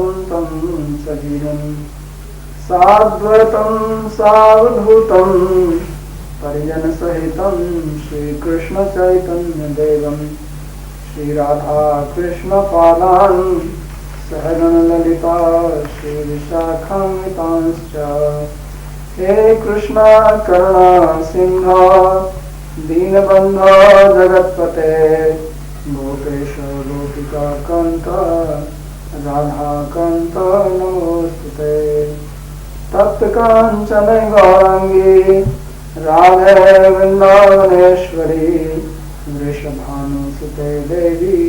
साद्वैतं सजीवं साद्वैतं सावधूतं परिजनसहितं श्रीकृष्णचैतन्यदेवं श्रीराधाकृष्णपादान् सहगणललिता श्रीविशाखान्वितांश्च। हे कृष्णा करुणा सिंह दीनबन्धो जगत्पते गोपेश गोपिका कान्त राधाकान्त नमोस्तुते। तप्त काञ्चन गौरांगी राधे वृन्दावनेश्वरी वृषभानुसुते देवी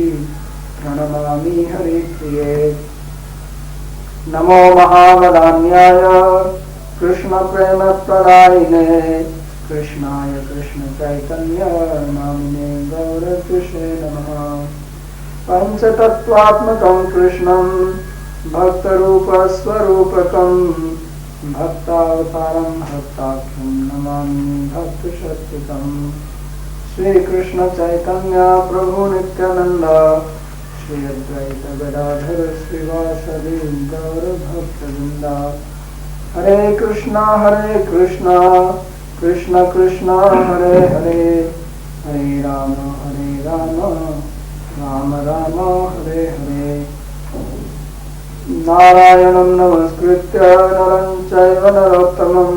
प्रणमामि हरिप्रिये। नमो महावदान्याय कृष्णप्रेमप्रदायिने कृष्णाय कृष्णचैतन्य नामिने गौरकृष्णे नमः। पञ्चतत्त्वात्मकं कृष्णं भक्तरूपस्वरूपकं भक्तावतारं भक्ताख्यं नमामि भक्तशक्तिकम्। श्रीकृष्ण चैतन्य प्रभु नित्यानंद श्री अद्वैत गदाधर श्रीवासदि गौर भक्तवृंद। हरे कृष्णा कृष्ण कृष्ण हरे हरे हरे राम राम राम हरे हरे। नारायणं नमस्कृत्य नरं चैव नरोत्तमं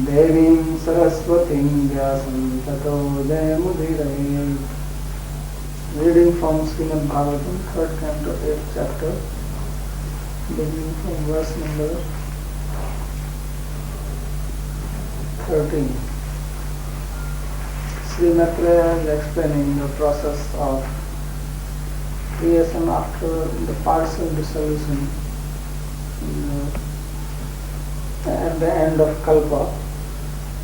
देवीं सरस्वतीं व्यासं ततो जयमुदीरये। Reading from Srimad Bhagavatam, 3rd Canto, 8th chapter, beginning from verse number 13. Srimad is explaining the process of creation after the partial dissolution at the end of Kalpa,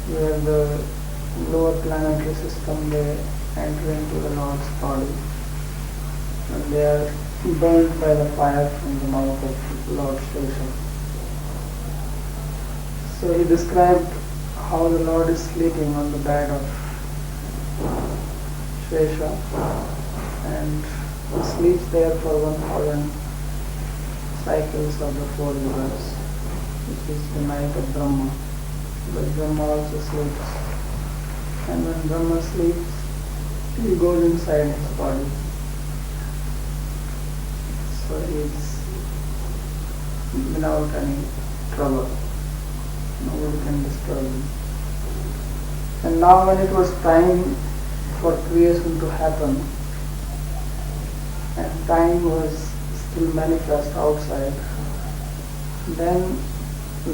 where the lower planetary system they enter into the Lord's body and they are burned by the fire from the mouth of Lord Shesha. So he described how the Lord is sleeping on the bed of Shesha and he sleeps there for 1000 cycles of the 4 years, which is the night of Brahma. But Brahma also sleeps, and when Brahma sleeps, he goes inside his body. So he is without any trouble. Nobody can disturb him. And now when it was time for creation to happen, and time was still manifest outside, then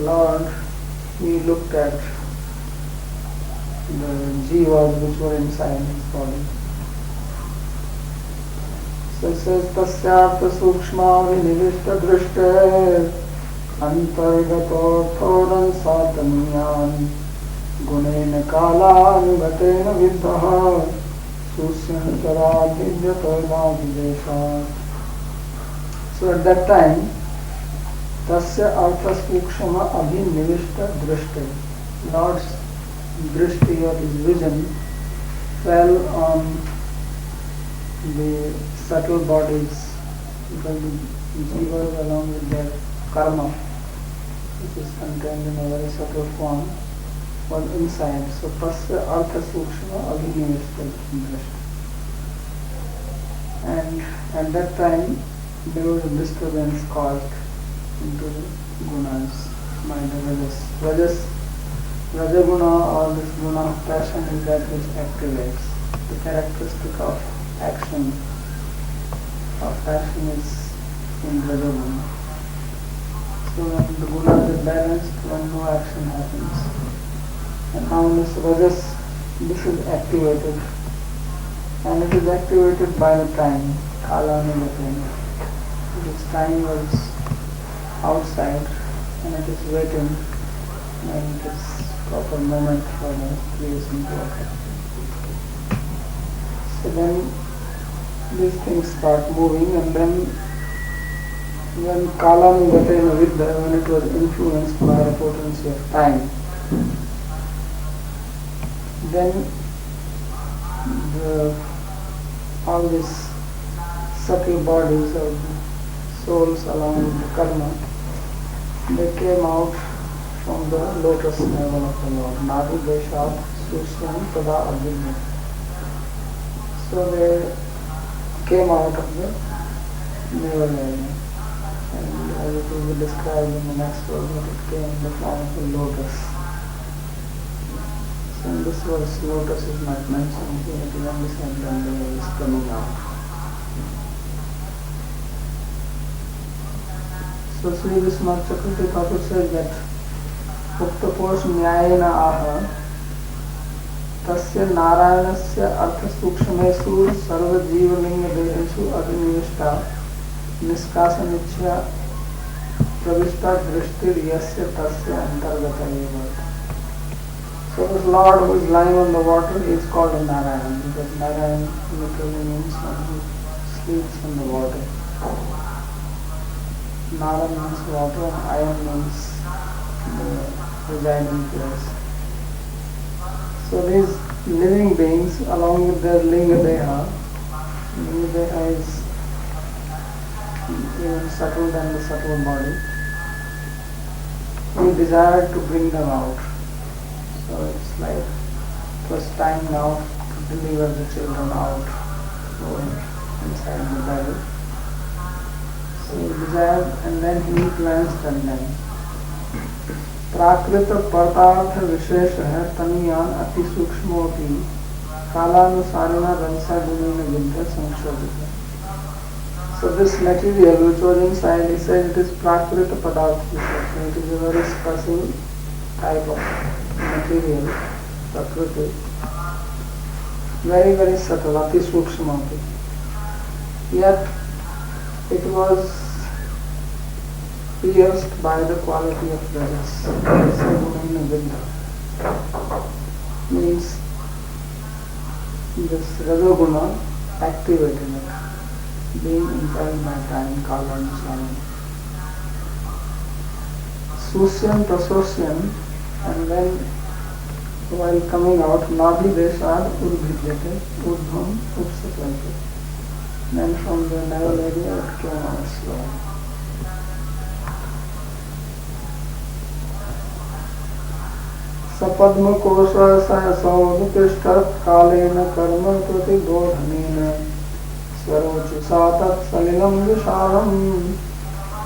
Lord, he looked at the jivas which were inside his body. So it says, Tasyartha sukshma vinivishta drishte antargato thoran satanyan gunena kalanugatena viddha susyantara vidyatona videsha. So at that time, Tasya artha sukshma abhinivishta drishte, Lord's drishti or his vision fell on the subtle bodies, because the jivas along with their karma, which is contained in a very subtle form, was inside. So tasya artha sukshma abhinivishta drishti. And at that time there was a disturbance caused into the gunas by the rajas. Rajaguna or this guna of passion is that which activates. The characteristic of action of passion is in Rajaguna. So when the guna is balanced, when no action happens. And now this rajas, this is activated. And it is activated by the time, kalanivatena. This time was outside and it is waiting, and it is proper moment for the creation to occur. So then these things start moving, and then when Kalanugatena Vidya, when it was influenced by the potency of time, then all these subtle bodies of souls along with the karma, they came out from the lotus level of the Lord. Nadi Deshat Susyam Tada Abhidya. So they came out of the navel area. And as it will be described in the next verse, that it came in the form of a lotus. So in this verse, lotus is not mentioned here, it is only said that the navel is coming out. So Sri Vishnu Chakravarti Thakur says that Uktaposh Nyayena Aha Tasya Narayanasya Artha Sukshmesu Sarva Jiva Linga Dehesu Adinivishta Niskasanichya Pravishta Drishtir Yasya Tasya Antargata Eva. So this Lord who is lying on the water is called a Narayan, because Narayan literally means one who sleeps on the water. Nara means water and Ayan means the residing place. So these living beings along with their Linga Deha is even subtle than the subtle body, we desired to bring them out. So it's like it was time now to deliver the children out inside the belly. So he desired, and then he cleansed them. प्राकृत परतार्थ विशेष है तनियान अति सूक्ष्मोपि कालानुसारेण रंसा गुणेन विद्या संशोधित. So this material which was inside, he said it is prakrita padartha vishesha. It is a very special type of material, prakriti, very very subtle, ati sukshmati. Yet it was pierced by the quality of rajas. Means this rajoguna activated it, being impelled by time, kala and sarana. Susyam prasosyan, and then while coming out, Nadi Desad Udbhidyate, Udbham Upsatlante. Then from the navel area it came out slowly. सपद्म कोश सौतिष्ठत् कालेन कर्म प्रतिबोधनेन स्वरोचिषा तत्सलिलं विशालं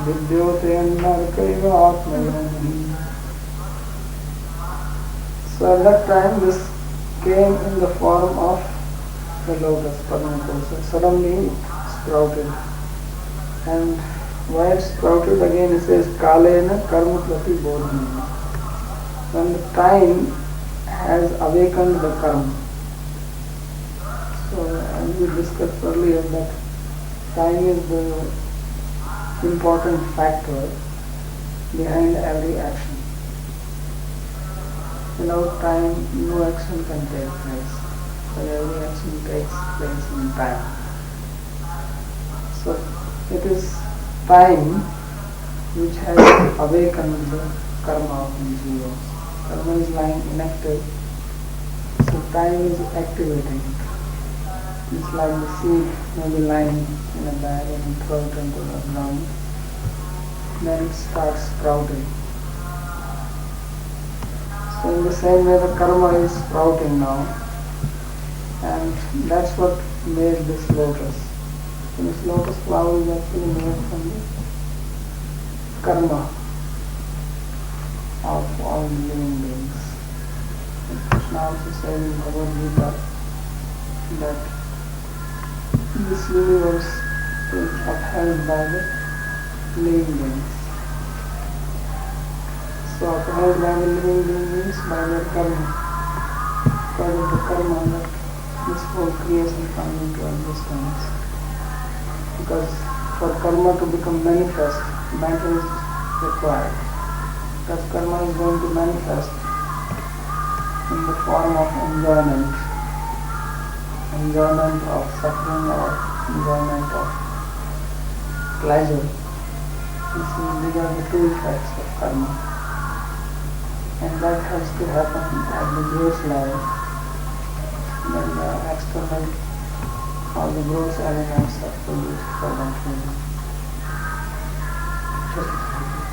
विद्योतेऽन्नर्कैव आत्मयोनिः. So at that time this came in the form of the lotus, Padma Kosha. Suddenly it sprouted, and why it sprouted, again it says Kalena Karma Pratibodhanena. When the time has awakened the karma. So as we discussed earlier, that time is the important factor behind every action. Without time, no action can take place. But every action takes place in time. So it is time which has awakened the karma of these jivas. Karma is lying inactive, so time is activating it. It's like the seed may be lying in a bag and you throw it into the ground, then it starts sprouting. So in the same way the karma is sprouting now, and that's what made this lotus. So this lotus flower is actually made from the karma of all living beings. And Krishna also said in Bhagavad Gita that this universe is upheld by the living beings. So upheld by the living beings by their karma. According to karma, that this whole creation comes into existence. Because for karma to become manifest, matter is required. Because karma is going to manifest in the form of enjoyment of suffering or enjoyment of pleasure. These are the two effects of karma, and that has to happen at the gross level. Then the external, all the gross elements are produced for that reason.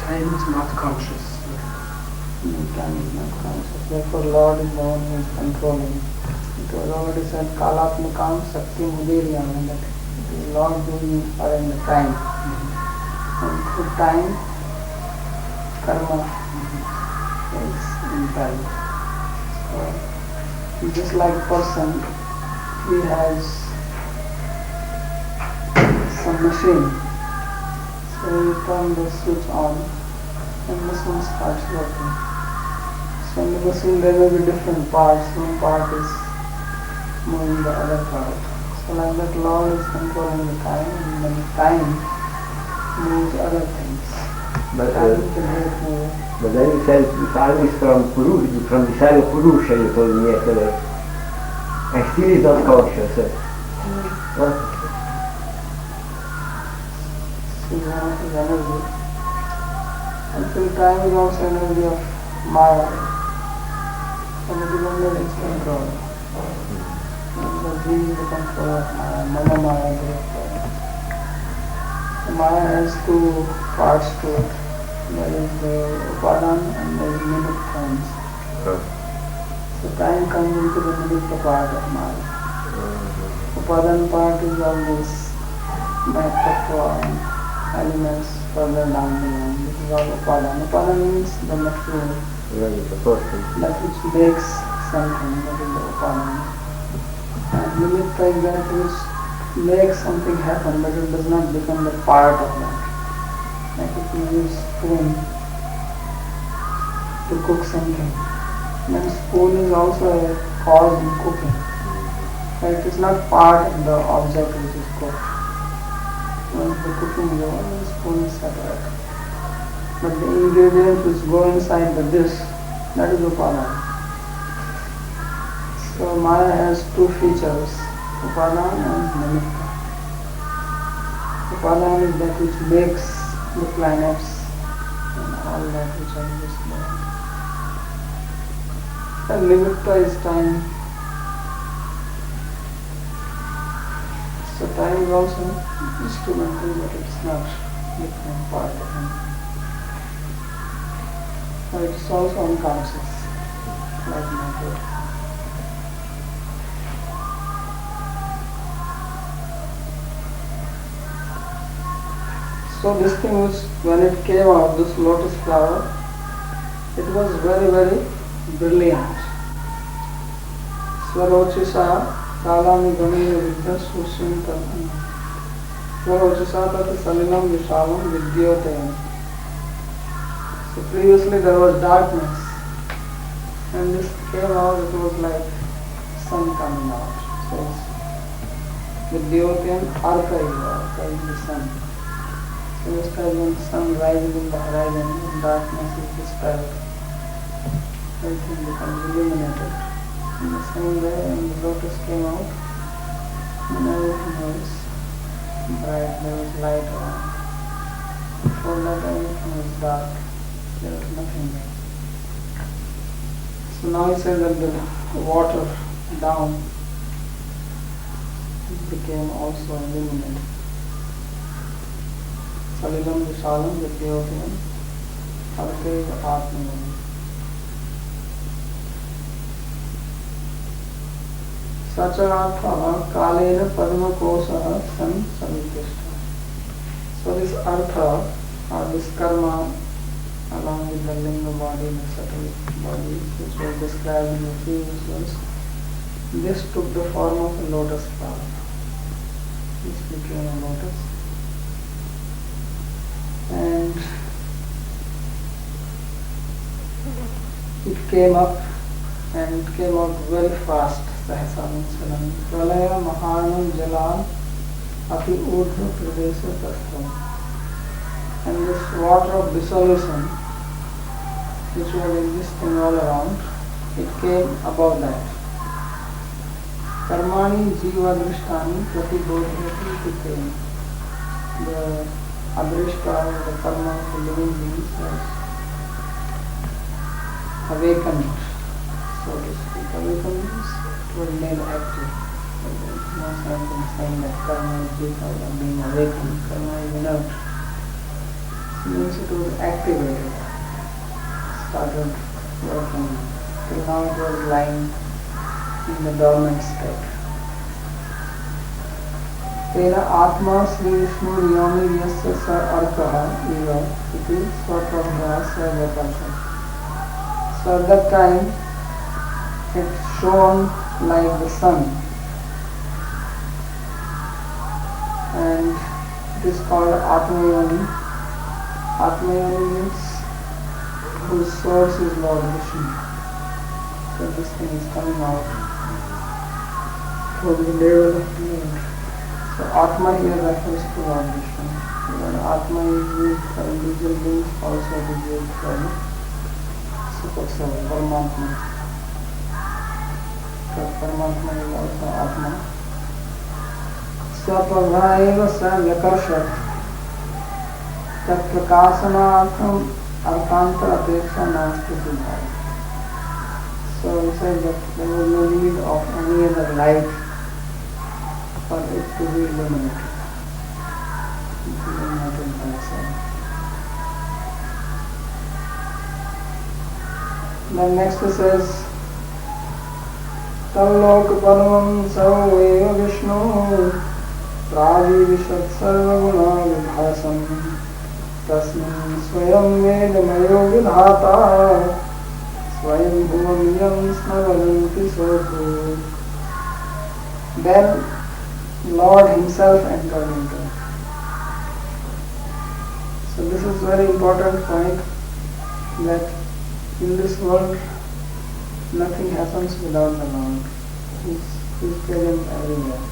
time is not conscious. Time is not conscious. Therefore, Lord is the one who is controlling. It was already said, Kalatmakam Sakti Mudiriyam, that it is Lord doing in the time. And through time, karma is impelled. So, just like a person, he has some machine. So you turn the switch on and the machine starts working. So in the machine there will be different parts. One part is moving the other part. So like that Lord is controlling the time, and then the time moves other things. But, Time is the great mover. but then you said time is from the side of Purusha, you told me yesterday. And still is not conscious. Huh? Is one of his energy. Until time is also energy of Maya. And it is under its control. Because he is the control of Maya. Mama Maya Director. So Maya has two parts to it. There is the Upadan and there is Nimittans. So time comes into the Nimitta part of Maya. Upadan part is all this Tattva and elements further down the line. This is all Upadan. Upadan means the material. That which makes something, that is the Upadan. And Nimitta is that which makes something happen, but it does not become the part of that. Like if you use spoon to cook something, then spoon is also a cause in cooking. But it is not part of the object which is cooked. Once the cooking is over, the spoon is separate. But the ingredients which go inside the dish, that is Upadan. So Maya has two features, Upadan and Nimitta. Upadan is that which makes the planets and all that which exists there. And Nimitta is time. So time is also instrumental, but it's not becoming part of anything. But it is also unconscious, like matter. So this thing which, when it came out, this lotus flower, it was very, very brilliant. Swarochisa Kalami Gani Vidya Sushim Tarana. Swarochisa Tata Salinam Vishalam Vidyotayan. So previously there was darkness, and this came out, it was like sun coming out. So Vidyotayan Arka is the sun. So just as when the sun rises in the horizon and darkness is dispelled, everything becomes illuminated. In the same way, when the lotus came out, then everything was bright, there was light around. Before that everything was dark, there was nothing there. So now he says that the water down became also illuminated. Salilam Vishalam Vidyotayan Arke Atmanam. Sacharartha Kalena Padma Kosa San Samikishta. So this artha or this karma along with the linga body and the subtle body which was described in the previous verse, this took the form of a lotus flower. This became a lotus. And it came up and it came out very fast. Sahasamansalam Pralaya Mahanam Jalan Ati Urdhva Pradesha Tastham. And this water of dissolution which was existing all around, it came above that. Karmani Jiva Drishtani Pratibodhati became the Adrishta, the karma of the living beings was awakened, so to speak. Awakened means it was made active. There is no sense in saying that karma is because of being awakened. Karma is inert. means it was activated, started working. Till now it was lying in the dormant state. Tena atma Sri Vishnu Yomi Yasya Sa Arkaha Eva Iti Swaprabhaya Sarvapasha. So at that time it shone like the sun, and it is called Atmayoni. Atmayoni means whose source is Lord Vishnu. So this thing is coming out from the level of Lord. So Atma here refers to Lord Vishnu. When Atma is used for individual beings, also it is used for the super soul, Paramatma. So Paramatma is also Atma. Swaprabhaya sa vyakarshat tat prakasanaartham arthantar apeksha nasti siddhaya. So he said that there was no need of any other light for it to be illuminated. It is illuminated by itself. Then next it says Tallok Padmam Sarveva Vishnu Pravivishat Sarvaguna Vibhasam Tasmin Swayam Vedamayo Vidhata Swayam Bhuvamyam Snavalanti Sotu. Then Lord himself entered into it. So this is very important point, that in this world nothing happens without the Lord. He is present everywhere.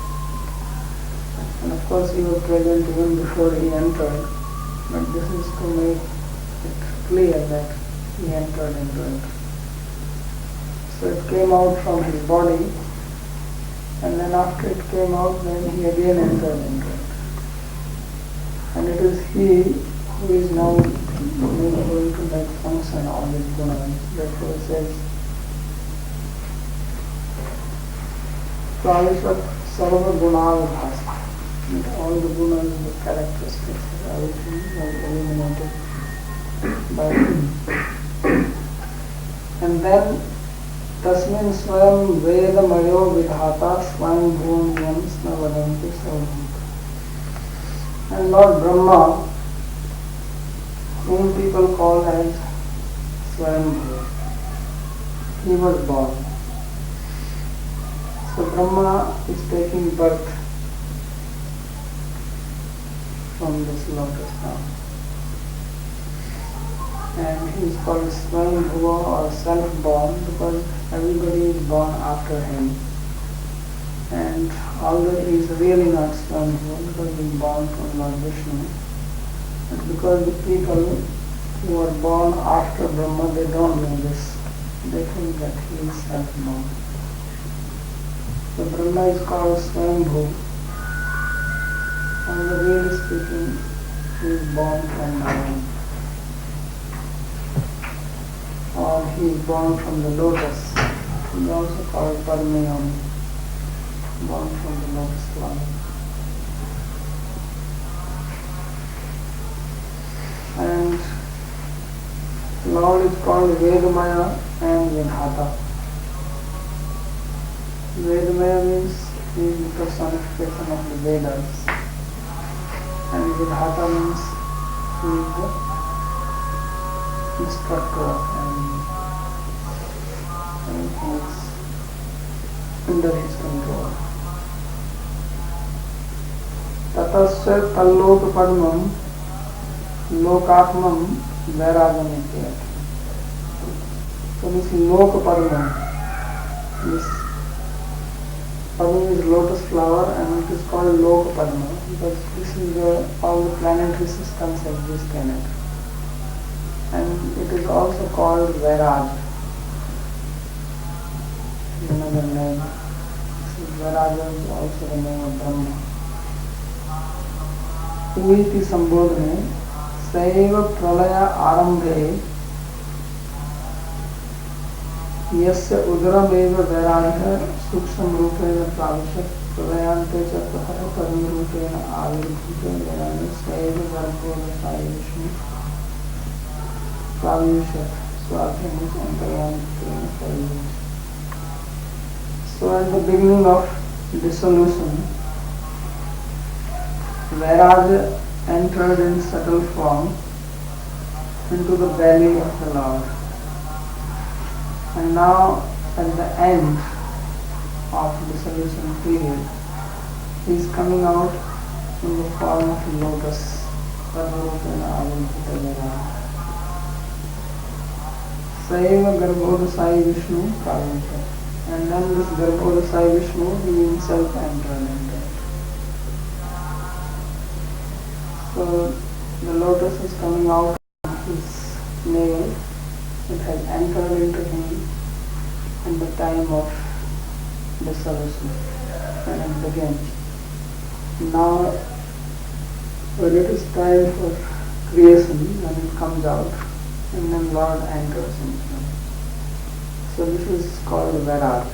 And of course he was present even before he entered, but this is to make it clear that he entered into it. So it came out from his body, and then after it came out, then he again entered into it. And it is he who is now going to make function all these gunas. Therefore it says, Pravishat Sarva Gunavibhasa. All the gunas, the characteristics, everything was illuminated by him. And then Tasmin Swayam Vedamayo Vidhata Swayam Bhumyam Snavadanti Sarvam. And Lord Brahma, whom people call as Swayambhu, he was born. So Brahma is taking birth from this lotus now. And he is called Swayambhuva or self-born because everybody is born after him. And although he is really not Swayambhuva because he is born from Lord Vishnu, but because the people who are born after Brahma, they don't know this. They think that he is self-born. So Brahma is called Swayambhu. Although really speaking, he is born from Narayan. Or he is born from the lotus. He is also called Padmayam, born from the lotus flower. And Lord is called Vedamaya and Vidhata. Vedamaya means he is the personification of the Vedas, and Vidhata means he is the instructor of everything is under his control. Tatasya Tallok Padmam Lokatmam Vairagam Ityat. So this Lok Padma, this Padma is lotus flower and it is called Lok Padma because this is where all the planetary systems exist in it. And it is also called Vairag. Another name. Vairag is also the name of Brahma. Uiti Sambodhane Saiva Pralaya Arambhe Yasya Udarameva Vairagya Suksham Rupena Pravishat प्रलयान्ते च ततः परमरूपेण आविर्भूतेन suave गर्भोदशाय Vishnu प्राविशत् स्वाभ्यन्तर्यान्तेन परिवेश. So at the beginning of dissolution, Vairāja entered in subtle form into the belly of the Lord. And now at the end of dissolution period, he is coming out in the form of a lotus. Saiva Garbhodasai Vishnu Kavinta. And then this Garbhodasai Vishnu, he himself entered into it. So the lotus is coming out of his navel. It has entered into him in the time of dissolution, and it begins. Now when it is time for creation, then it comes out and then Lord enters into him. So this is called Vairāja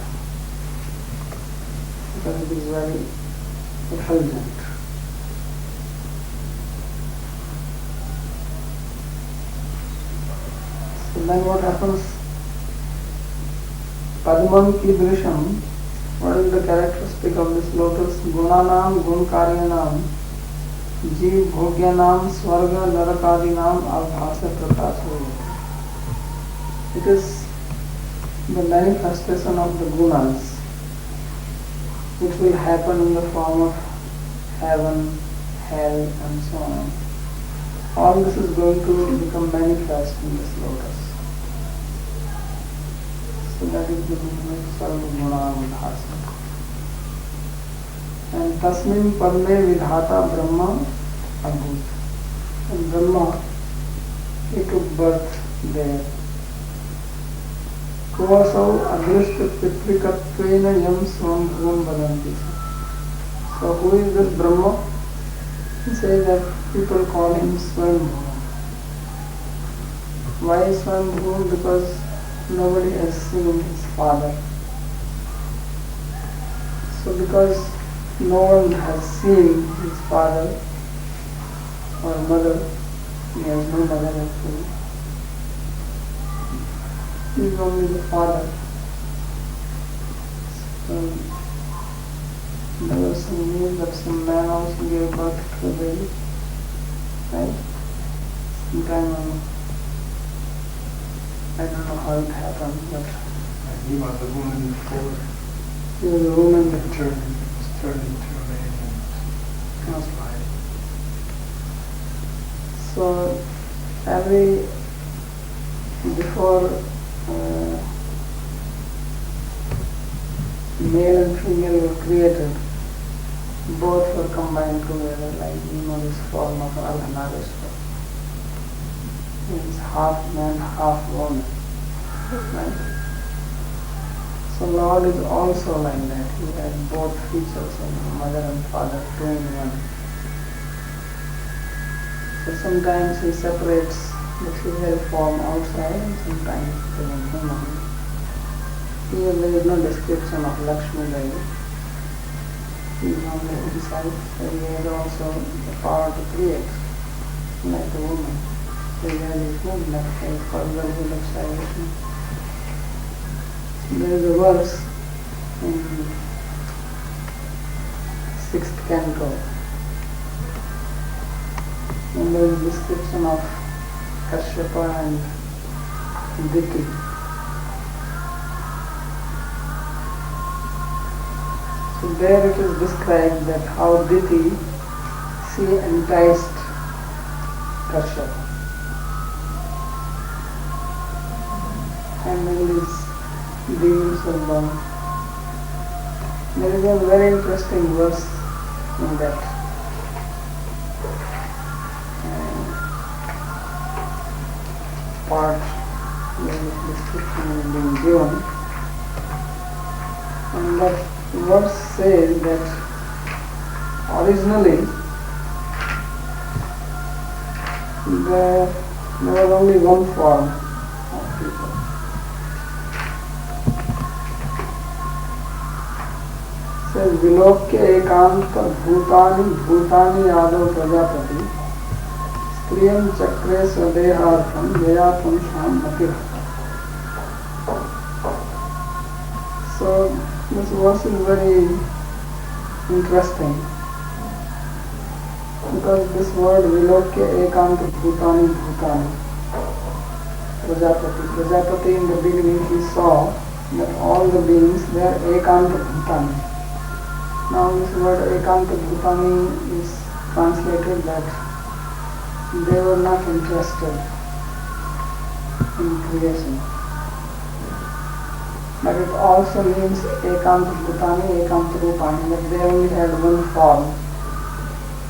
because it is very effulgent. So then what happens? Padmam Kidrisham, what is the characteristic of this lotus? Gunanam, Gunkaryanam, Jeev Bhogyanam, Swarga, Narakadinam, Abhasa Prakasho. It is the manifestation of the gunas, which will happen in the form of heaven, hell, and so on. All this is going to become manifest in this lotus. So that is the meaning of Sarva Guna Vidhasa. And Tasmin Padme Vidhata Brahma Abhut. And Brahma, he took birth there. Kuvasau Adrishta Pitrikatvena Yam Svam Bhuvam Vadanti. So who is this Brahma? He says that people call him Swambhu. Why Swambhu? Because nobody has seen his father. So because no one has seen his father or mother, he has no mother actually. He is only the father. So there was some news that some man also gave birth to a baby, right? Sometime ago. I don't know how it happened, but he was a woman before. He was a woman that was turned into a man and was life. So before male and female were created, both were combined together, like this form of Ardhanarishwar. He is half man, half woman. Right? So Lord is also like that. He has both features of mother and father, two in one. So sometimes he separates the female form outside and sometimes within human. Here there is no description of Lakshmi Devi. He is only inside, so he has also the power to create, like a woman. So he has his movement, he is called Garbhodakshaya Vishnu. There is a verse in 6th Canto, and there is a description of Kashyapa and Diti. So there it is described that how Diti, she enticed Kashyapa. And then these demons were born. There is a very interesting verse in that. Part where the description is being given. And that verse says that originally there was only one form of people. So says Vilokya ekanta bhutani yadav prajapati striyam chakre swadehartham jayatam sham matirhata. So this verse is very interesting because this word Vilokya ekanta bhutani Prajapati in the beginning he saw that all the beings they are ekanta bhutani. Now this word ekanta bhutani is translated that they were not interested in creation. But it also means ekanta bhutani, ekanta rupani, that they only had one form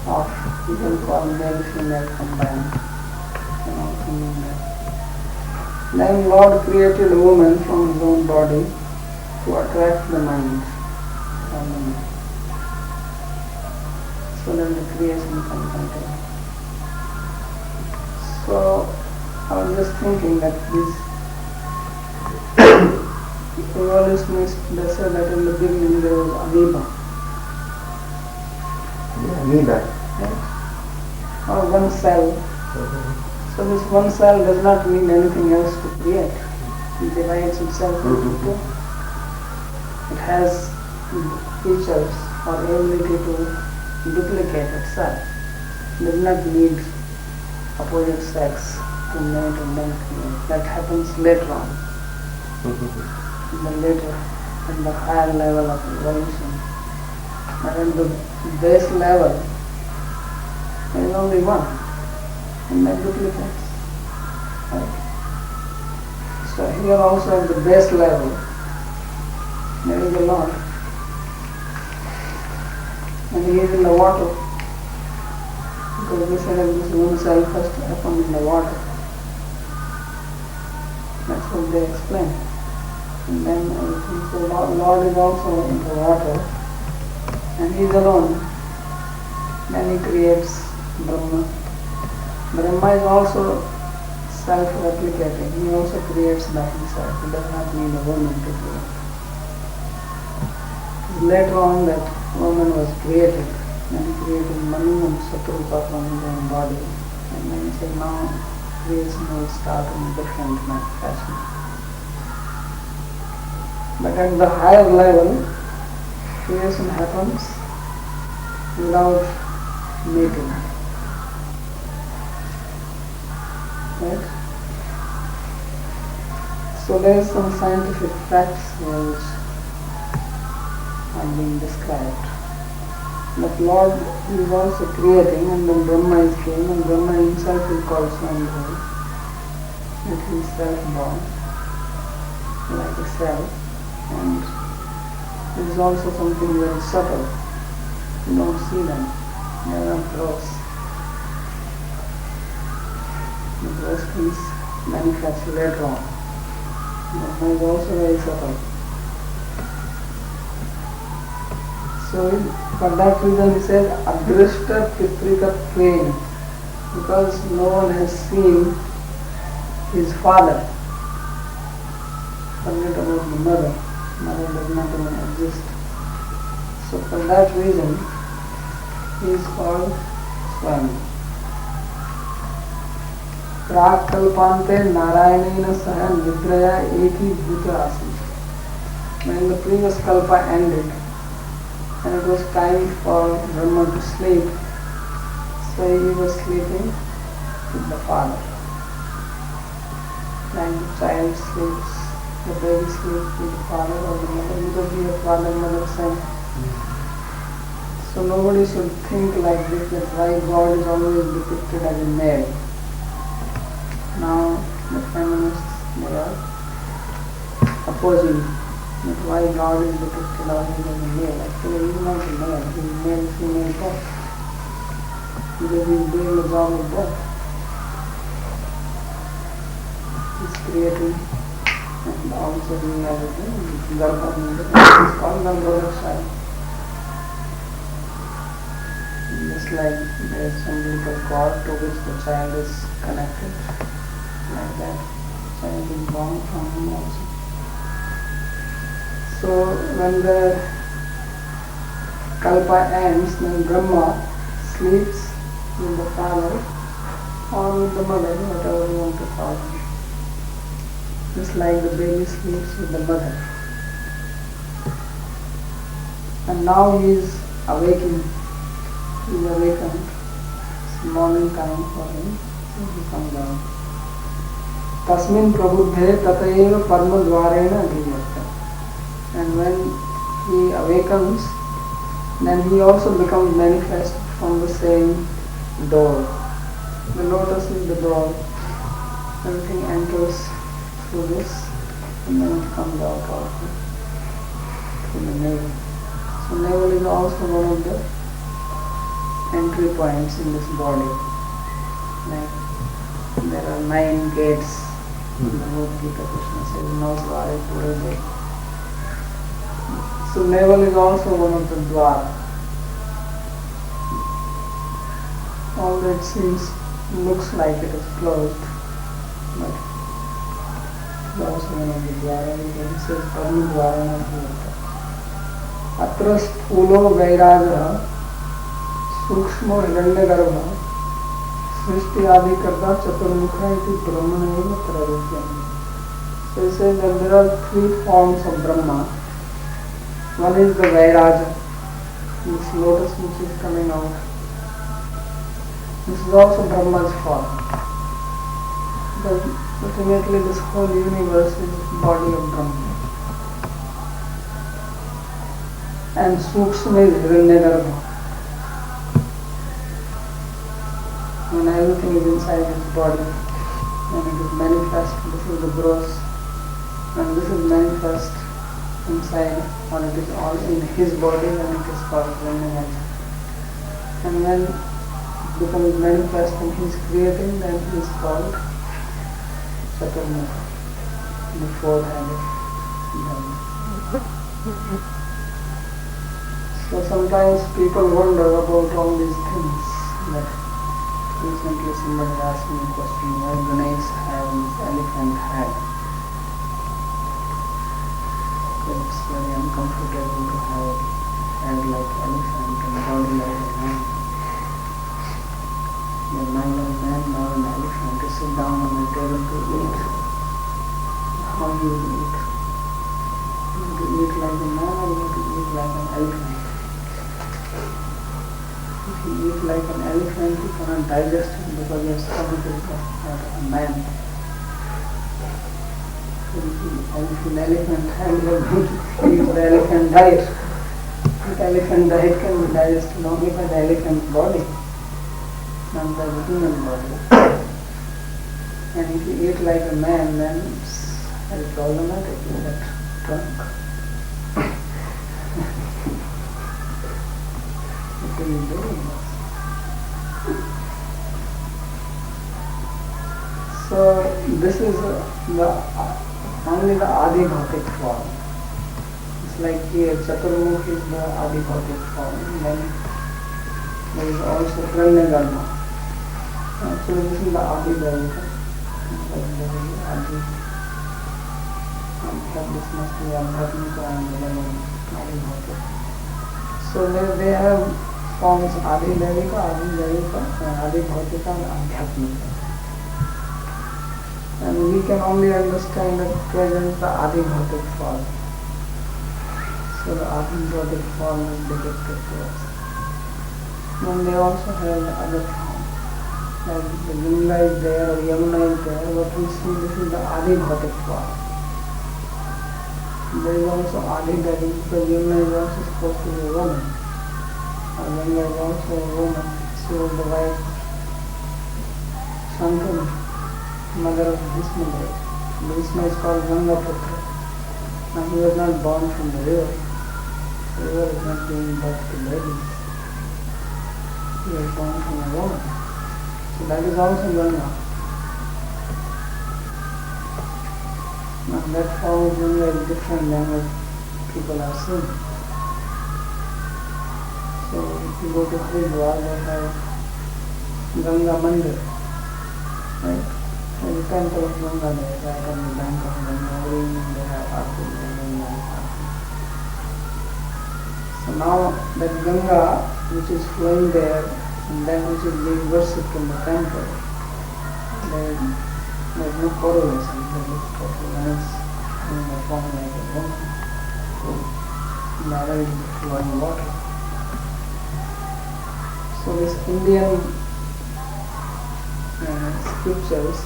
of, you can call male, female combined. Can also mean that. Then Lord created a woman from his own body to attract the mind. So that the creation can continue. So I was just thinking that this evolutionists, they said that in the beginning there was amoeba. Amoeba. Right? Or one cell. So this one cell does not need anything else to create. It divides itself into two. It has features or ability to duplicate itself. It does not need opposite sex to mate and then create. That happens later on. At the higher level of evolution. But at the base level, there is only one. And that duplicates. Right? So here also at the base level, there is a Lord. And he is in the water. Because we said that this one cell first happened in the water. That's what they explain. And then everything. So Lord is also in the water. And he is alone. Then he creates Brahma. Brahma is also self-replicating. He also creates by himself. He does not need a woman to create. Later on that woman was created. Then he created Manu and Satrupa from his own body. And then he said now creation will start in a different fashion. But at the higher level, creation happens without mating. Right? So there is some scientific facts here which are being described. That Lord is also creating, and then Brahma is came, and Brahma himself is called Swambhu. That he is self-born, like a cell. And it is also something very subtle. You don't see them. They are not gross. The gross things manifest later on. Brahma is also very subtle. So for that reason he says Adrishta Pitrikatvain, because no one has seen his father. Forget about the mother. Mother does not even exist. So for that reason he is called Swami. Prak kalpante Narayanena saha nidraya eki bhuta asi. When the previous kalpa ended and it was time for Brahma to sleep, so he was sleeping with the father. Like the child sleeps, the baby sleeps with the father or the mother, because we have father and mother same. So nobody should think like this, that why God is always depicted as a male. Now the feminists, they are opposing that why God is depicted always as a male. Actually he is not a male, he is male, female both. Because he is doing the job of both. He is creating and also doing everything. Garbha is called Garbha. Just like there is some little cord to which the child is connected, like that, child is born from him also. So when the Kalpa ends, then Brahma sleeps with the father or with the mother, whatever you want to call him. Just like the baby sleeps with the mother. And now he is awakened. He is awakened. It's morning time for him. So he comes out. Tasmin prabuddhe tatayeva parma dvarena adhiyate. And when he awakens, then he also becomes manifest from the same door. The lotus is the door. Everything enters through this and then it comes out also through the navel. So navel is also one of the entry points in this body. Like there are 9 gates. In the Bhagavad Gita, Krishna says, "No dvare pure de." So navel is also one of the dwar. Although it seems, looks like it is closed, but it is also one of the dwara. It says, "Parma dvarena adhiyate." Atra sthulo vairajah sukshmo hiranyagarbha srishti adi karta chaturmukha iti brahmaneva prarupyam. So he says that there are 3 forms of Brahma. One is the Vairaja, this lotus which is coming out. This is also Brahma's form. Because ultimately this whole universe is the body of Brahma. And Sukshma is Hiranyagarbha. When everything is inside his body, and it is manifest, this is the gross, and this is manifest inside, when it is all in his body, and it is called Hiranyagarbha. And when it becomes manifest and he is creating, then he is called Chaturmukha, the 4-headed Brahma. So sometimes people wonder about all these things. That recently somebody asked me a question, why Ganesh have this elephant head? It's very uncomfortable to have a head like elephant and body like a man. You're neither a man nor an elephant to sit down on the table to eat. How do you eat? You want to eat like a man or you want to eat like an elephant? If you eat like an elephant, you cannot digest it because your stomach is not a man. So if an elephant head, you are going to eat the elephant diet. But elephant diet can be digested only by the elephant body, not by the human body. And if you eat like a man, then it's very problematic. You get drunk. What are you doing? So this is only the Adi Bhautik form. It's like here Chaturmukh is the Adi Bhautik form. And then there is also Hiranyagarbha. Actually this is the Adi Bhautik. This must be Adhyatmika and the Adi Bhautik. So they have forms Adi Devika, Adi Bhautika and Adhyatmika. And we can only understand at present the Adi Bhautik form. So the Adi Bhautik form is depicted to us. Then they also have the other form. Like the Ganga is there or Yamuna is there, but we see this is the Adi Bhautik form. There is also Adi Devi, because Yamuna is also supposed to be a woman. And Ganga is also a woman. She was the wife Shantanu, mother of Bhishma. Bhishma is called Ganga Putra. Now he was not born from the river. The river is not giving birth to babies. He was born from a woman. So that is also Ganga. Now that form of Ganga is different than what people are seeing. So if you go to Haridwar, they have Ganga Mandir. Right? There's a temple of Ganga there, right on the bank of Ganga. Every evening they have Aarti, So now that Ganga which is flowing there and then which is being worshipped in the temple, there's no correlation. They look totally nice in the form like a woman married in the flowing water. So this Indian scriptures,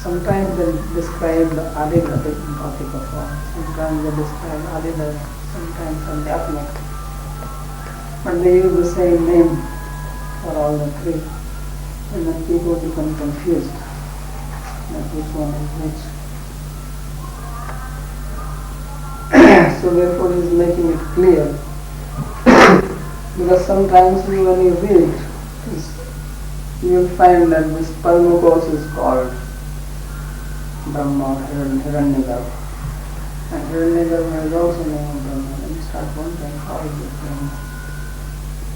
sometimes they describe the Adi Bhautika form, sometimes they describe Adida, sometimes Adhyatmik, but they use the same name for all the three, and then people become confused that which one is which. So therefore he is making it clear, because sometimes when you read, you will find that this Parmakos is called Brahma, Hiranyagarbha, and Hiranyagarbha is also named Brahma, and you start wondering how is it Brahma.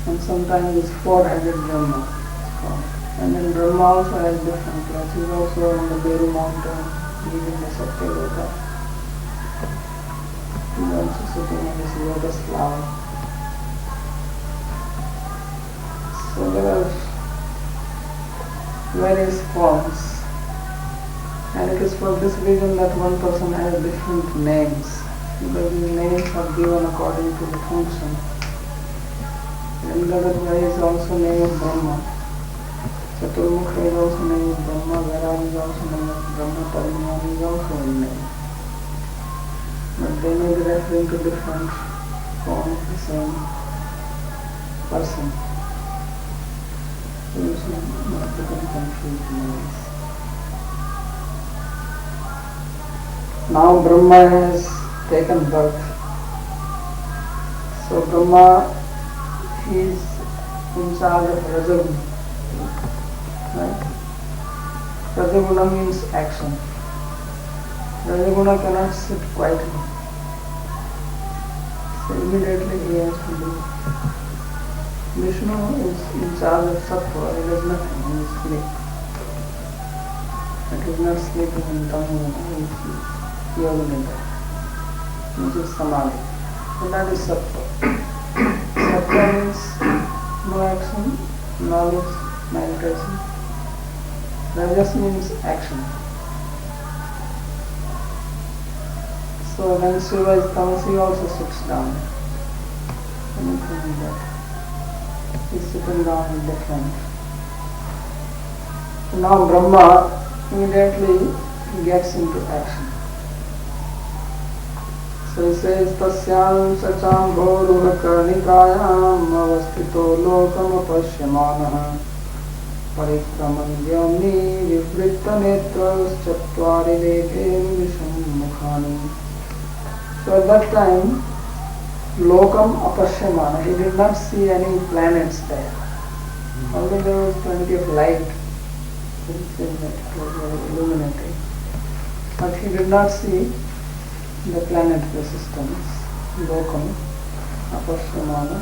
And sometimes it's four-headed Brahma is called. And then Brahma also has different classes. He's also on the Beru mountain, leading the Satyaloka. He's also sitting on this lotus flower. So there are various forms, and it is for this reason that one person has different names, because these names are given according to the function. Gangadhara is also named Brahma, Chaturmukha is also named Brahma, Vairag is also named Brahma, Parinirvana is also a name. But they may be referring to different forms of the same person. So you should not become confused names. Now Brahma has taken birth. So Brahma is in charge of Rajaguna. Right? Rajaguna means action. Rajaguna cannot sit quietly. So immediately he has to do. Vishnu is in charge of Sattva, he does nothing, he is asleep. But he is not sleeping in Tamuna, he is Yoga Nidra, which is Samadhi. So that is Sattva. Sattva means no action, knowledge, meditation. Rajas means action. So when Shiva is Tamasi, he also sits down. Anything like that. He's sitting down is different. So now Brahma immediately gets into action. So he says, Tasyam sacham bhoruha karnikayam avastito lokam apashyamanaha parikraman vyamni vivritta netras chatvari lekhen visham mukhani. So at that time, Lokam apashyamana, he did not see any planets there. Although there was plenty of light, it was very illuminating. But he did not see the planetary systems. Lokam apashyamana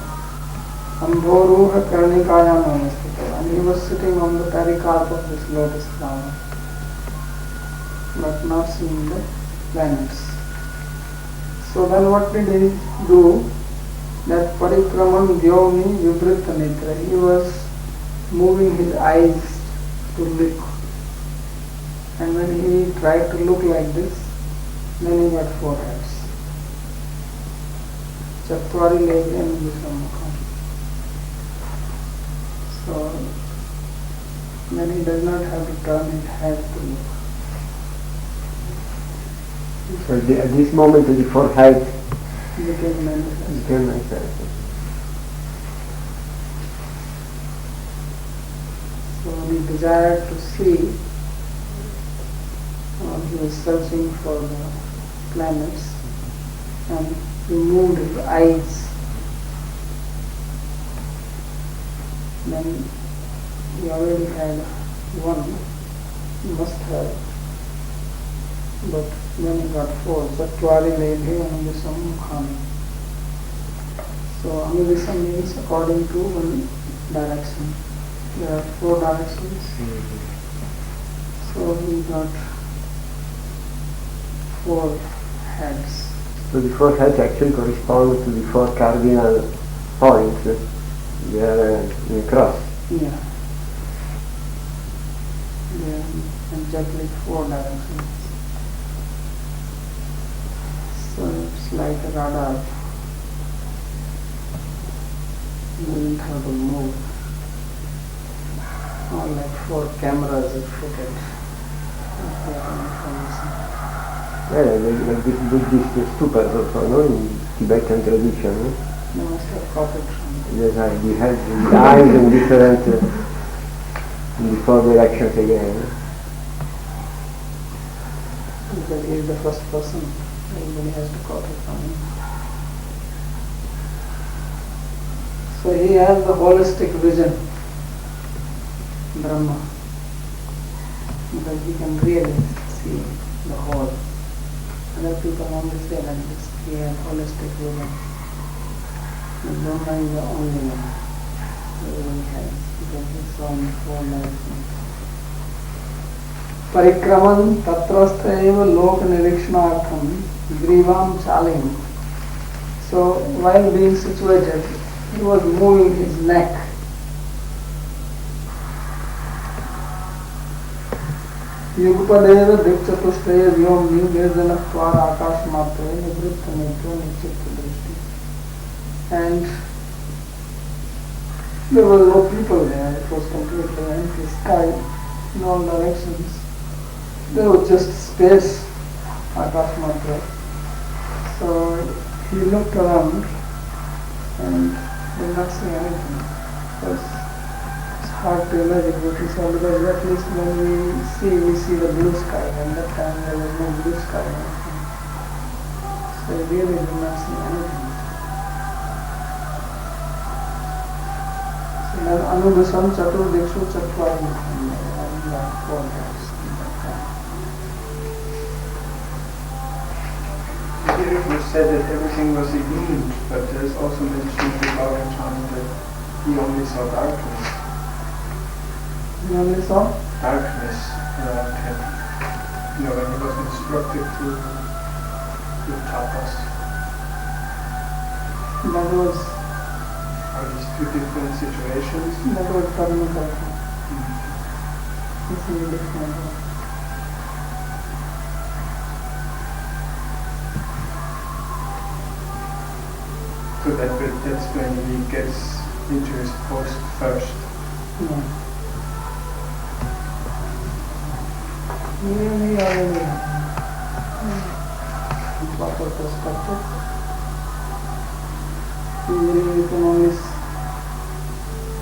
ambhoruha karnikayam avastito. And he was sitting on the pericarp of this lotus flower, but not seeing the planets. So then what did he do? That parikraman vyomni vivritta netra. He was moving his eyes to look. And when he tried to look like this, then he got four heads. Chatvari lekhen vishamukham. So then he does not have to turn his head to look. So at this moment the four heads Became manifest. So he desired to see, he was searching for the planets, and he moved his eyes. Then he already had one, he must have, but then he got four. Chatvari lekhe anubhisam mukhani. So anubhisam means according to one direction. There are four directions. So he got four heads. So the four heads actually correspond to the four cardinal points. They are in a cross. Yeah. They are exactly 4 directions. So it's like a radar. You don't have to move. Or like 4 cameras are fitted. Yeah, like this Buddhist stupas also, no? In Tibetan tradition. No? They must have copied from Yes, the heads, the eyes in different, in the 4 directions again. because he is the first person. Everybody has to copy from him. So he has the holistic vision, Brahma, because he can really see the whole. Other people only say like this, he has holistic vision. The Brahma is the only one who really has, because he saw in 4 directions. Parikraman tatrastha eva lok nirikshanaartham grivam chalim. So while being situated, he was moving his neck. Yugpadeva dikchatushtaya vyom nirjanatvar akash matre nivritta nitya nichitta drishti. And there were no people there. It was completely empty sky in all directions. There was just space, akash matra. So he looked around and did not see anything. It's hard to imagine what he saw, because at least when we see the blue sky, and that time there was no blue sky or anything. So he really did not see anything. So then Anubisam Chatur Dikshu Chatvar and 4 guys in that time. Here it was said that everything was illumined, but there's also mentioned in the Bhagavatam that he only saw darkness. He only saw? Darkness around him. When he was instructed to do tapas. That was Are these 2 different situations? Paramatma. This is different. So that's when he gets into his post first. Yeah. Really already proper perspective. Usually we can only,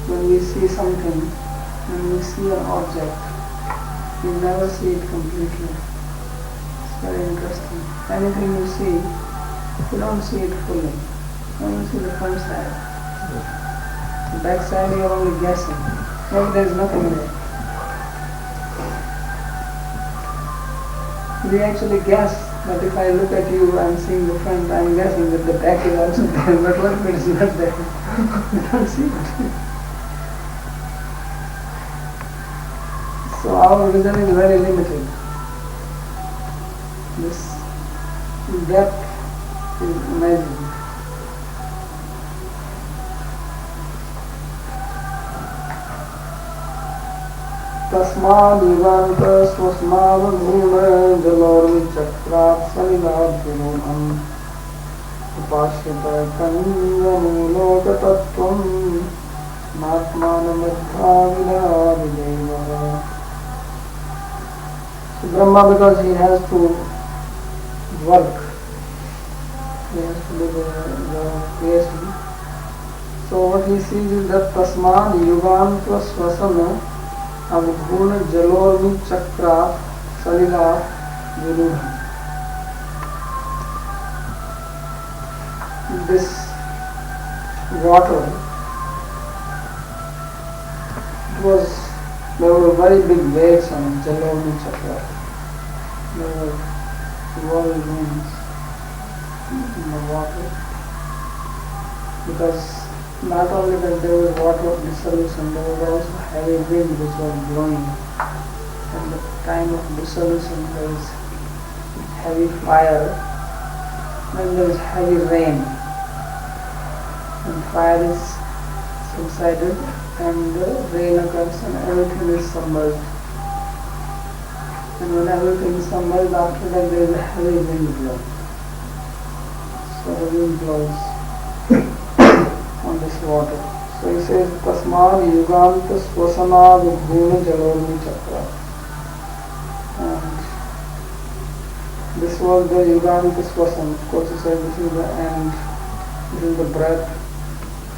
when we see something, when we see an object, we never see it completely. It's very interesting. Anything you see, you don't see it fully. You only see the front side. The back side you are only guessing. Maybe there is nothing there. We actually guess that if I look at you, I am seeing the front, I am guessing that the back is also there, but what if it is not there? We don't see it. So our vision is very limited. This depth is amazing. तस्माद् युगान्त स्वस्मावधूम जलोर्विचक्रात् सलिलाद्विरूढम् उपाश्रित कञ्जमूलोकतत्त्वम् नात्मानमद्भाविनादिदैवः. So Brahma, because he has to work, he has to do the creation. So what he sees is that tasmad yugantva swasana avguna jalormi chakra salila virudha. This water, there were very big waves on Jalormi Chakra. There were whirlwinds in the water, because not only that there was water dissolution, there was also heavy wind which was blowing. At the time of dissolution there is heavy fire Then there is heavy rain, and fire is subsided, and rain occurs, and everything is submerged. And when everything is submerged, after that there is a heavy wind blow. So the wind blows on this water. So he says, Tasmad Yuganta Swasana Vibhuna Jaloni Chakra. And this was the Yuganta Swasan. Of course, he said this is the end, this is the breath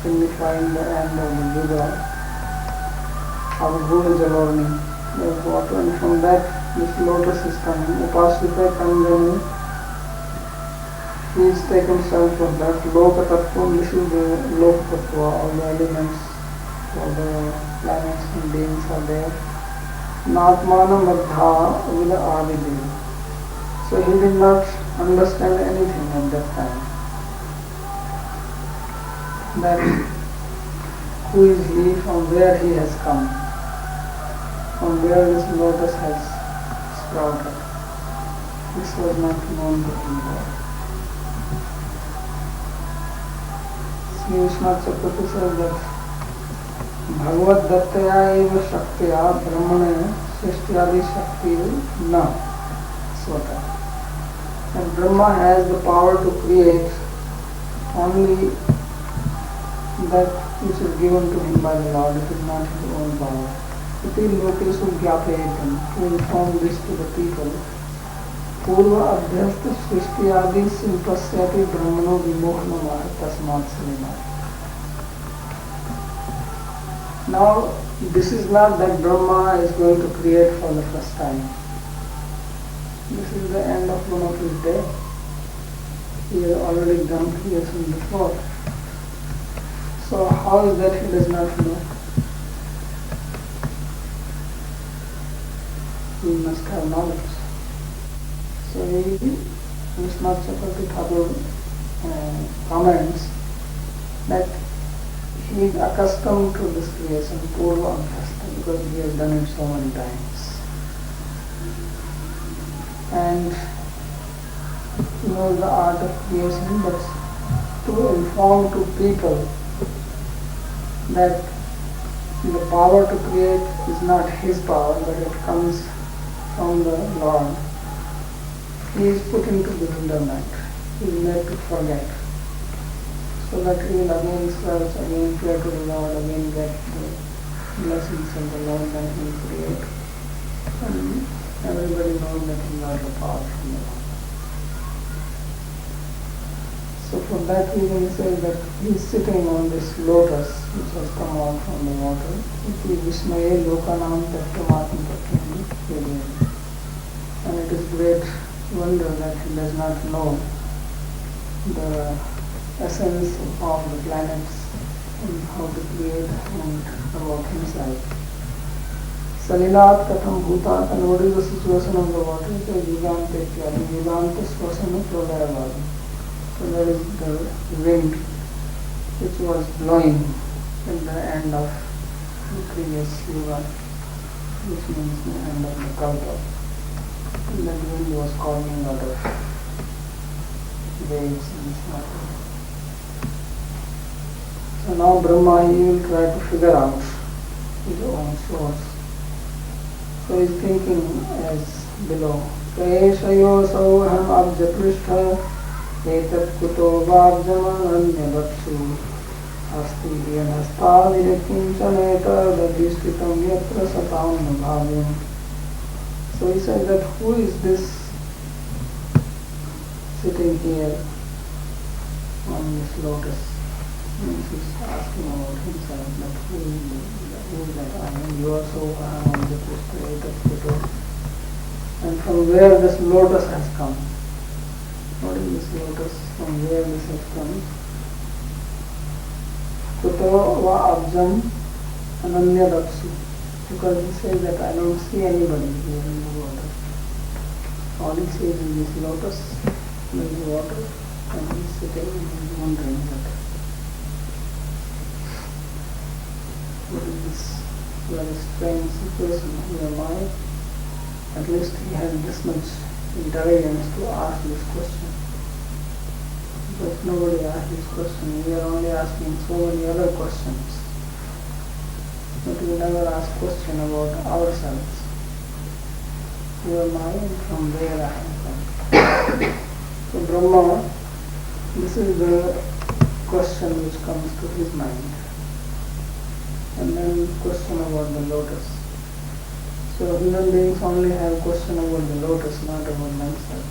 signifying the end of the Yuga. Vibhuna Jaloni. There is water, and from that this lotus is coming. Upasita Kanjani. He is taken shelter of that. Loka Tattva, this is the Loka Tattva, all the elements, all the planets and beings are there. Natmana Madha Vida Avidi. So he did not understand anything at that time. That who is he, from where he has come, from where this lotus has sprouted. This was not known to him. Srimad Chakravarti says that Bhagavad Dattaya eva Shaktya Brahmane Srishtyadi Shakti na Swata. And Brahma has the power to create only that which is given to him by the Lord. It is not his own power. Iti lokesu gyapayam, to inform this to the people. Purva adhyasta srishtiyadi simpasyati brahmano vimohnamah tasmat srimad. Now, this is not that Brahma is going to create for the first time. This is the end of one of his days. He has already done creation before. So how is that he does not know? He must have knowledge. So Srimad Chakravarti Thakur comments that he is accustomed to this creation, Purva Abhyasta, because he has done it so many times. And he knows the art of creation, but to inform to people that the power to create is not his power, but it comes from the Lord. He is put into bewilderment. He is made to forget. So that he will again search, again pray to the Lord, again get the blessings of the Lord, then he will create. And everybody knows that he is not the power from the Lord. So for that reason he says that he is sitting on this lotus which has come out from the water. Iti Vismaye Lokanam Tattvamatma Tattvam. And it is great wonder that he does not know the essence of the planets and how to create and about himself. Salilat Katham Bhutat, and what is the situation of the water? It is Yuganta Ityadi, Yuganta Swasana Pralayavadi. So there is the wind which was blowing at the end of the previous Yuga, which means the end of the Canto. And the wind was coming out of waves and stuff. So now Brahma, he will try to figure out his own source. So he is thinking as below. Keshayo sauham abjaprishtha etat kuto vabjama anyavatsu asti vyanasta virekinchaneta dadhistitam yatra satam bhavyam. So he said that who is this sitting here on this lotus? He's asking about himself, that who is that I am? You are so I am the Krishna. And from where this lotus has come? What is this lotus? From where this has come? Kuto va abjam ananya daksu. Because he says that I don't see anybody here in the water. All he sees is this lotus, there is water, and he is sitting and he is wondering that what is this very strange situation? Who am I? At least he has this much intelligence to ask this question. Because nobody asked this question. We are only asking so many other questions. But we never ask question about ourselves. Who am I and from where I am from? So Brahma, this is the question which comes to his mind. And then question about the lotus. So human beings only have question about the lotus, not about themselves.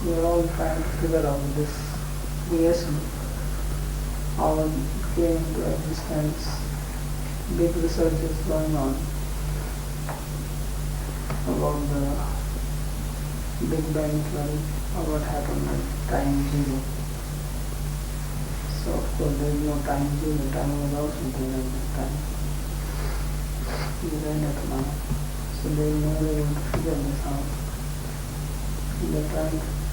We are all trying to figure out this creation, how it came into existence. Big research is going on about the Big Bang theory, or what happened at time zero. So of course there is no time zero, time was also there at that time. We learn it now. So they will never able to figure this out.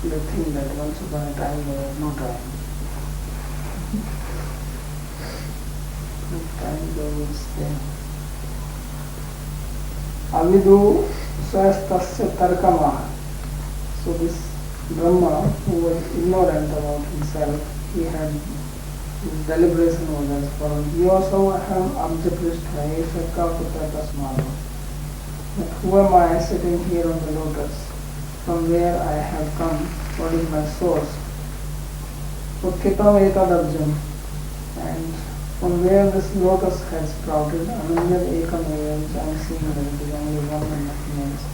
They think that once upon a time there was no time. Time goes there. Avidu swastasya tarkamaha. So this Brahma, who was ignorant about himself, he had his deliberation was as follows. Yoso aham abjaprishtha esaka putra tasmado. But who am I sitting here on the lotus? From where I have come? What is my source? Utkitam etadabjam. And from where this lotus has sprouted, ananya ekamaya, which I am seeing that it is only one and nothing else.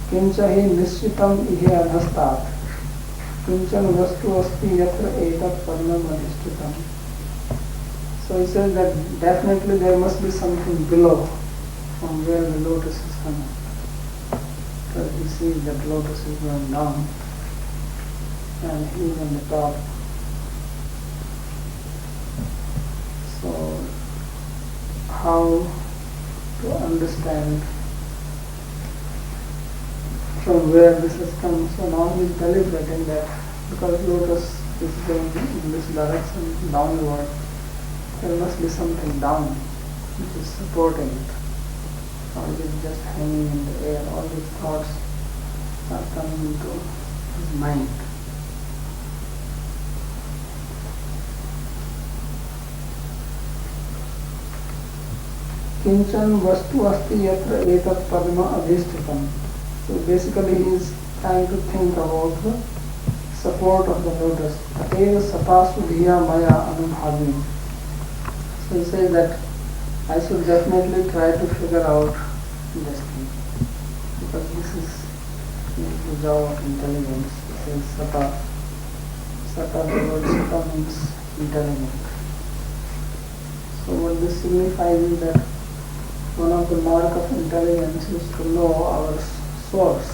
Kinchahi nishchitam ihe adhastat. Kinchan vastu asti yatra etat padmam adhishtitam. So he says that definitely there must be something below from where the lotus is coming. Because he sees that lotus is going down and he is on the top. So how to understand from where this has come? So now he is deliberating that because lotus is going in this direction downward, there must be something down which is supporting it. Or it is just hanging in the air. All these thoughts are coming into his mind. Kinchan vastu asti yatra etat padma adhishtitam. So basically he is trying to think about the support of the lotus. Tateva sapasu dhiya maya anubhavi. So he says that I should definitely try to figure out this thing. Because this is the job of intelligence. This is sata. Sata, the word sata means intelligent. So what this signifies is that one of the mark of intelligence is to know our source.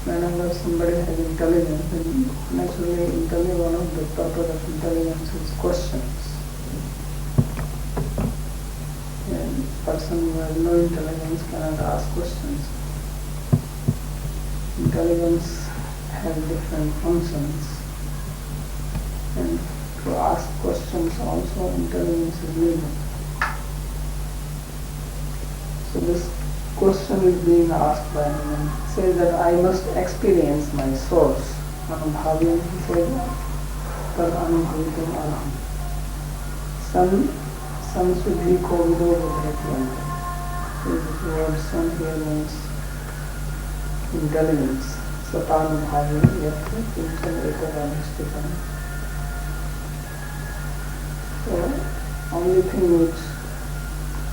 Whenever somebody has intelligence, then naturally one of the purpose of intelligence is questions. And a person who has no intelligence cannot ask questions. Intelligence has different functions, and to ask questions also intelligence is needed. So this question is being asked by him and says that I must experience my source. Anubhavim, he said, tad anubhavitam arham. Samsuddhi kovido vidhatyanta. So this word son here means intelligence. Satanubhavim yatra kinchan etadadhishtitam. So only thing which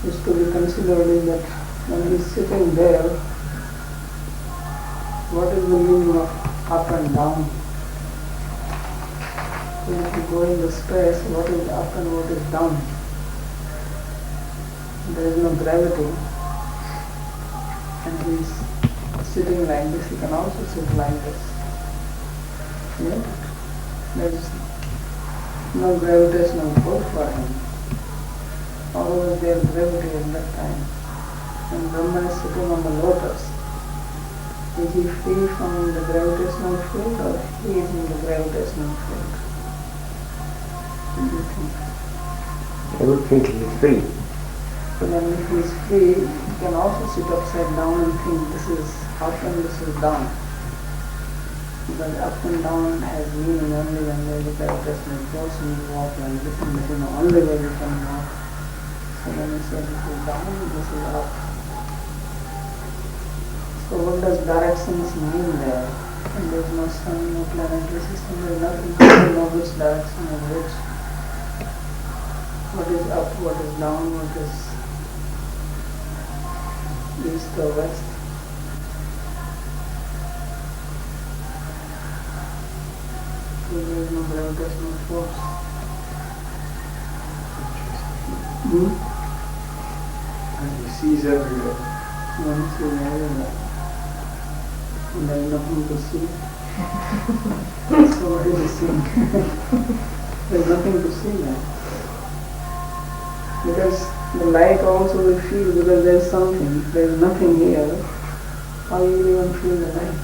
is to be considered is that when he is sitting there, what is the meaning of up and down? So if you go in the space, what is up and what is down? There is no gravity, and he is sitting like this. He can also sit like this. Yeah? There is no gravitational pull for him. Or was there gravity at that time? And Brahma is sitting on the lotus. Is he free from the gravitational field or he is in the gravitational field? What do you think? I would think he is free. So then if he is free, he can also sit upside down and think this is up and this is down. Because up and down has meaning only when there is a gravitational force and you walk like this, and this is the only way you can walk. So when you say this is down, this is up. So what does directions mean there? And there is no sun, no planetary system, there is nothing to know which direction is which. What is up, what is down, what is east or west. So there is no gravitational force. And he sees everywhere. One sees everywhere. And there is nothing to see. So what is the seeing? There is nothing to see there. Because the light also will feel, because there is something. If there is nothing here, how you will even feel the light?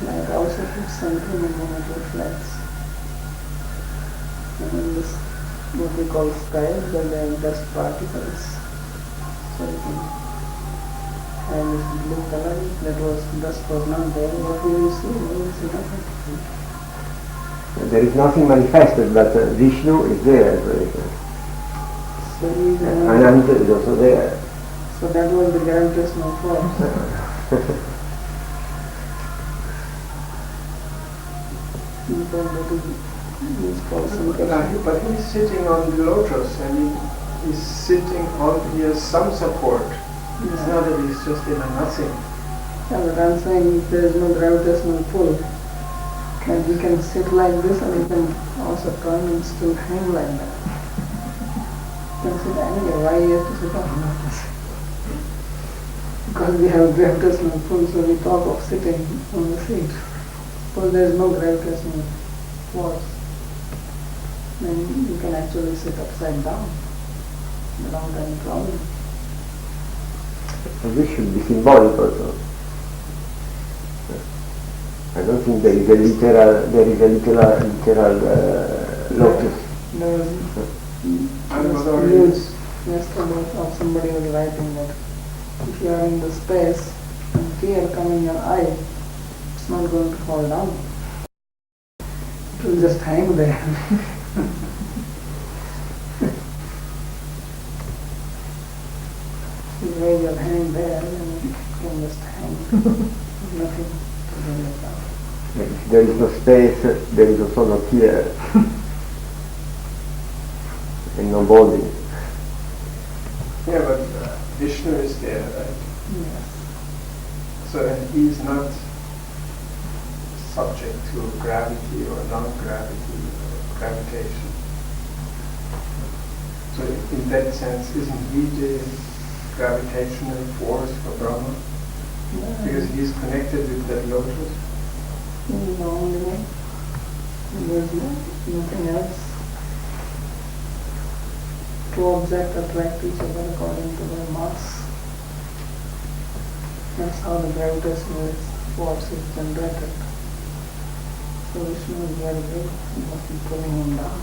Light also feels something and when it reflects. And in this, what we call sky, because there are dust particles. So you can have this blue color, that was, dust was not there. What will you see? You will see nothing. There is nothing manifested, but Vishnu is there. So he is Ananta is also there. So that was the gravitational force. But he's sitting on the lotus and he's sitting on, he has some support. It's not that he's just in a nothing. Yeah, but I'm saying if there is no gravitational pull, then he can sit like this and he can also turn and still hang like that. He can sit anywhere. Why he has to sit on lotus? Because we have gravitational pull, so we talk of sitting on the seat. Suppose there is no gravitational force, then you can actually sit upside down without any problem. So this should be symbolic also. I don't think there is a literal lotus. There was news yesterday of somebody was writing that if you are in the space and tear come in your eye, it's not going to fall down. It will just hang there. You raise your hand there and it can just hang. Nothing to bring it down. If there is no space, there is also no tear and no body. Yeah, but Vishnu is there, right? Yes. So and he is not subject to gravity or non-gravity or gravitation. So in that sense, isn't he the gravitational force for Brahma? Yeah. Because he is connected with that lotus. This is the only way. There's nothing else. Two objects attract each other according to their mass. That's how the gravitational force is generated. So Vishnu is very big, you must be pulling him down.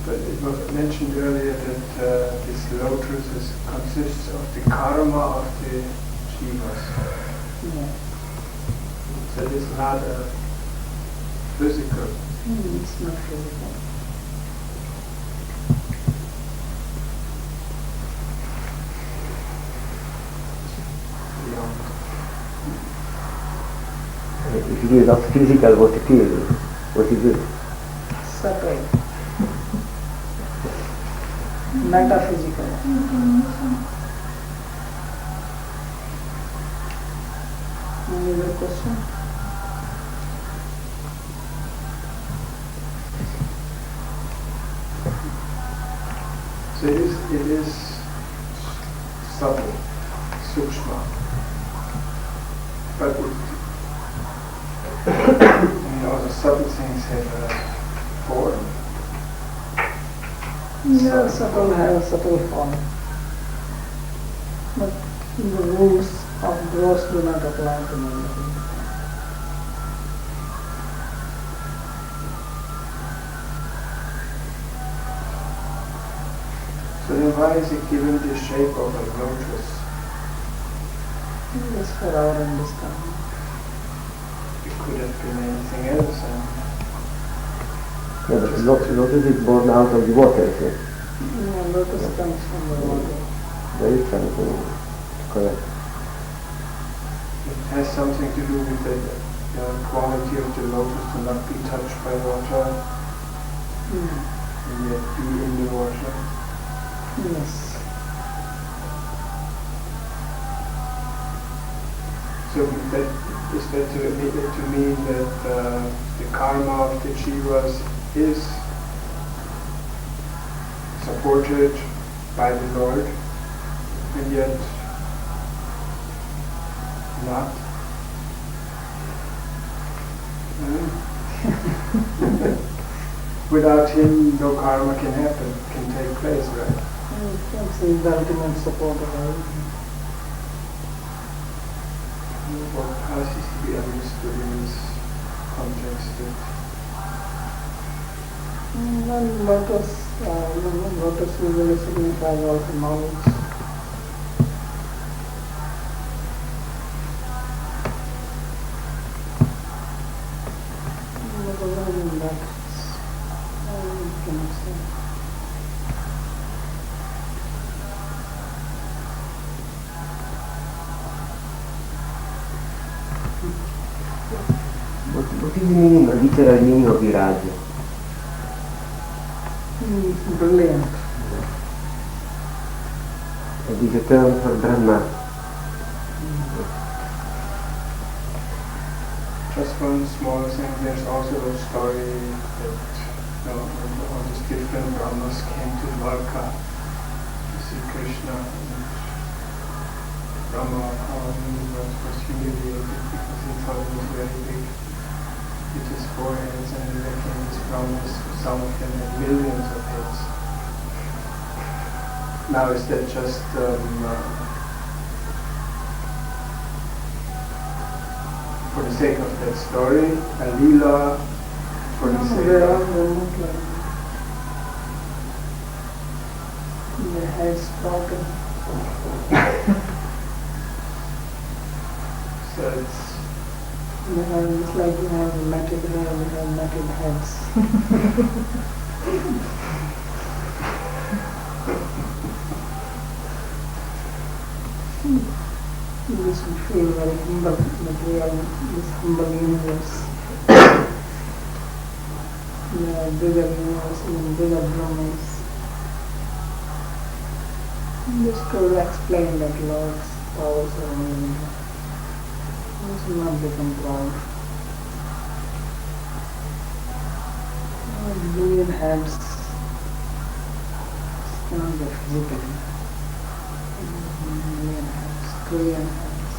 But it was mentioned earlier that this lotus consists of the karma of the jivas. Yeah. So it is not a physical. It's not physical. Beyond. If it is not physical, what it is? What is it? Subtle. Metaphysical. Any other question? So it is subtle, sukshma. But the subtle things have a form. Yeah, subtle have a subtle form. But the rules of gross do not apply to me. why is it given the shape of a lotus? Just for our understanding. It could have been anything else. Yeah, but lotus is born out of the water, so Yeah, lotus comes from the water. there is something correct. It has something to do with the quality of the lotus to not be touched by water and yet be in the water. Yes. So is that to mean that the karma of the jivas is supported by the Lord and yet not? Without him, no karma can happen, can take place, right? It's the ultimate support of everything. What has to be understood in this context? Well, lotus usually signifies also knowledge. But other than that, I cannot say. What is the meaning, literal meaning of Viraj? Brilliant. It is a term for Brahma. Just one small thing, there's also a story that all these different Brahmas came to Dwarka to see Krishna, and Brahma was humiliated because he thought he was very big with his four heads, and there came these Brahmas, some of them had millions of heads. Now is that just for the sake of that story, a lila, for the sake They are of... not like the head sprouted. So it's... It's like we have matted hair, we have matted heads. This would feel very humble, but we are in this humble universe. There are bigger universes and bigger Brahmas. Just to explain that Lord's powers are amazing. We should not become proud. A billion heads cannot be physical. Million heads, trillion heads.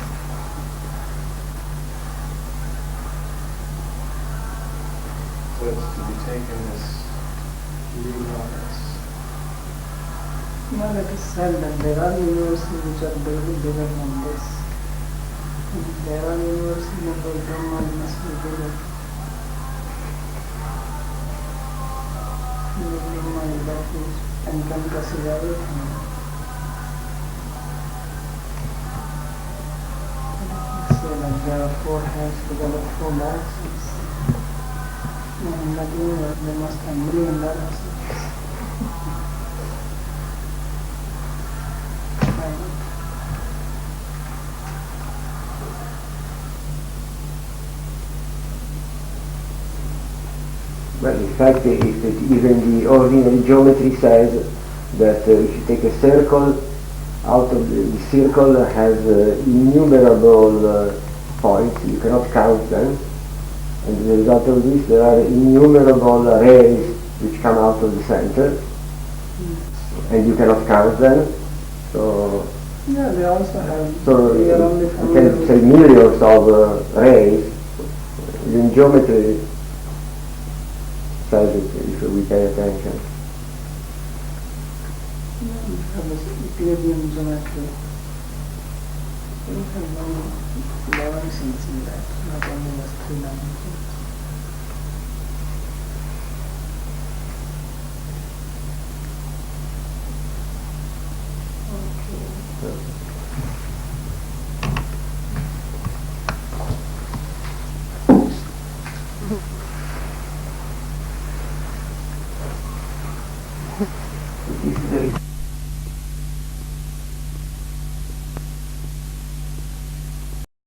So it's to be taken as lila, Well, it is said that there are universes which are bigger than this. And there are universes that the Brahma must be bigger. The Brahma is that which encompasses everything. Say that there are four heads because of four directions. And in that universe there must have million directions. Well, in fact, even the ordinary geometry says that if you take a circle, out of the circle has innumerable points, you cannot count them, and as a result of this there are innumerable rays which come out of the center, and you cannot count them, so Yeah, they also have. so We are only you familiar can say with millions of rays. In geometry says it if we pay attention. we have this Euclidean geometry. We have only dimensions in that, not only just 3 dimensions. This is the